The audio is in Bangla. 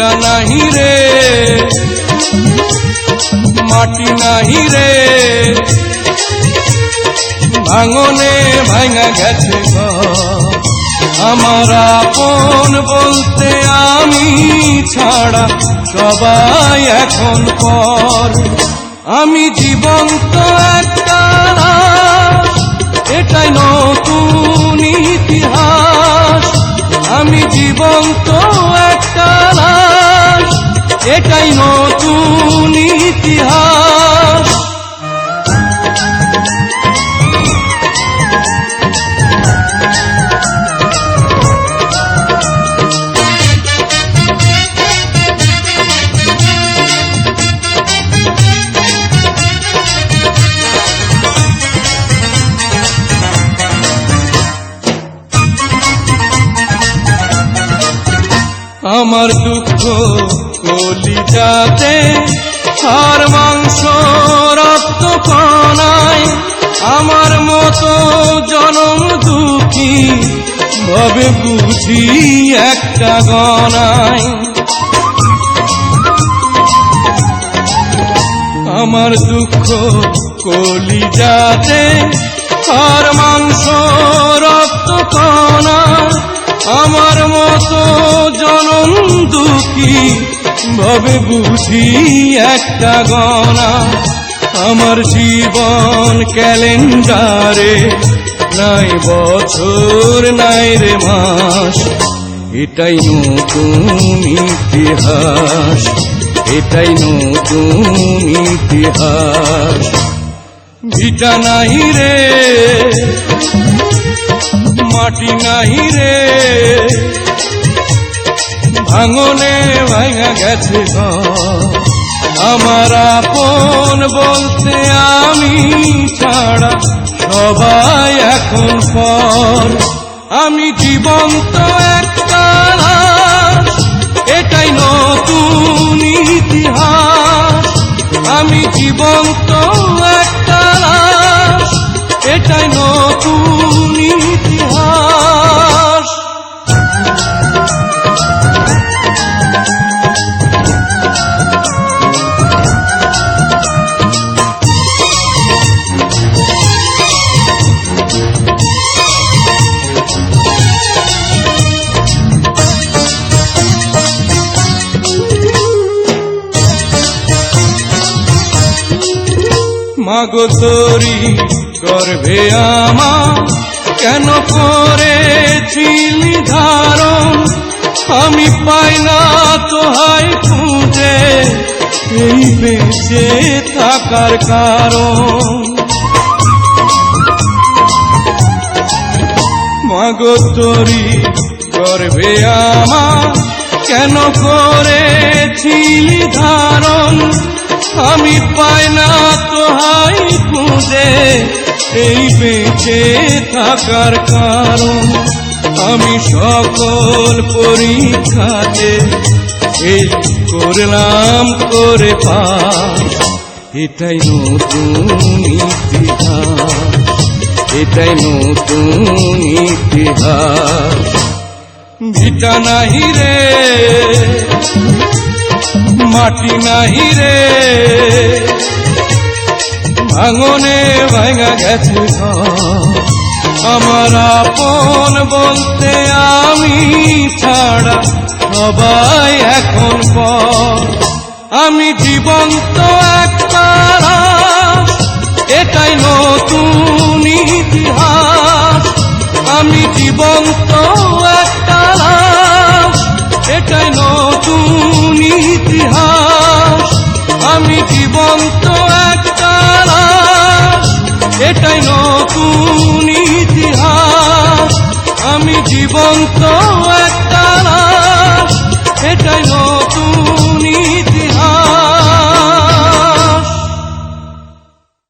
ভিটা নাহি রে মাটি নাহি রে ভাঙনে ভাঙা গেছে ঘর আমার আপন বলতে আমি ছাড়া সবাই এখন পর আমি জীবন্ত একটা লাশ এটাই নতুন ইতিহাস আমি জীবন্ত একটা লাশ এটাই নতুন ইতিহাস আমার দুঃখ কলিজাতে হাড় মাংস রক্ত কণায় আমার মতো জনম দুঃখী ভাবে বুঝি একটা গণায় আমার দুঃখ কলিজাতে হাড় মাংস রক্ত কণায় আমার মতো জনম দুঃখী ভাবে বুঝি একটা গণা আমার জীবন ক্যালেন্ডারে নাই বছর নাই রে মাস এটাই নতুন ইতিহাস এটাই নতুন ইতিহাস ভিটা নাহি রে মাটি নাহি রে ভাঙনে ভাঙা গেছে ঘর আমার আপন বলতে আমি ছাড়া সবাই এখন পর আমি জীবন্ত একটা লাশ এটাই নতুন ইতিহাস আমি জীবন্ত একটা লাশ এটাই নতুন ইতিহাস মাগো তোরি গর্ভে আমার কেন করেছিলি ধারণ আমি পাই না তোহাই খুঁজে এই বেঁচে থাকার কারণ মাগো তোরি গর্ভে আমার কেন করেছিলি ধারণ আমি পাই না তোহাই খুঁজে এই বেঁচে থাকার কারণ আমি সকল পরীক্ষাতে এই করলাম করে পাস এটাই নতুন ইতিহাস এটাই নতুন ইতিহাস ভিটা নাহি রে মাটি নাহি রে ভাঙনে ভাঙা গেছে ঘর আমার আপন বলতে আমি ছাড়া সবাই এখন পর আমি জীবন্ত একটা লাশ এটাই নতুন ইতিহাস আমি জীবন্ত একটা লাশ এটাই নতুন ইতিহাস আমি জীবন্ত একটা লাশ এটাই নতুন ইতিহাস আমি জীবন্ত